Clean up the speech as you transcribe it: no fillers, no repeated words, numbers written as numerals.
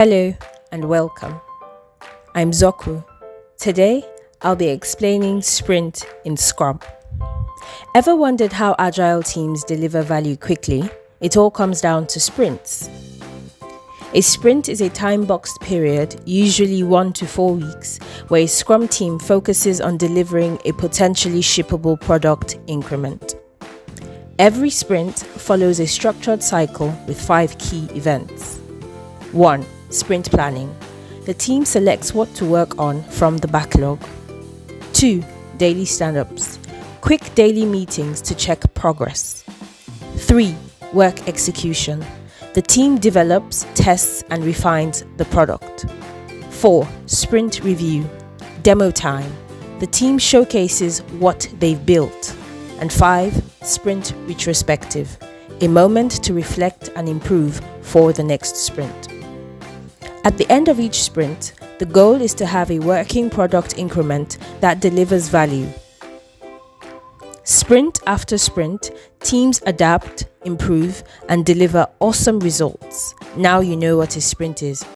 Hello and welcome. I'm Zaku. Today, I'll be explaining Sprint in Scrum. Ever wondered how Agile teams deliver value quickly? It all comes down to sprints. A sprint is a time-boxed period, usually 1 to 4 weeks, where a Scrum team focuses on delivering a potentially shippable product increment. Every sprint follows a structured cycle with 5 key events. 1. Sprint planning. The team selects what to work on from the backlog. 2. Daily stand-ups. Quick daily meetings to check progress. 3. Work execution. The team develops, tests, and refines the product. 4. Sprint review. Demo time. The team showcases what they've built. And 5. Sprint retrospective. A moment to reflect and improve for the next sprint. At the end of each sprint, the goal is to have a working product increment that delivers value. Sprint after sprint, teams adapt, improve, and deliver awesome results. Now you know what a sprint is.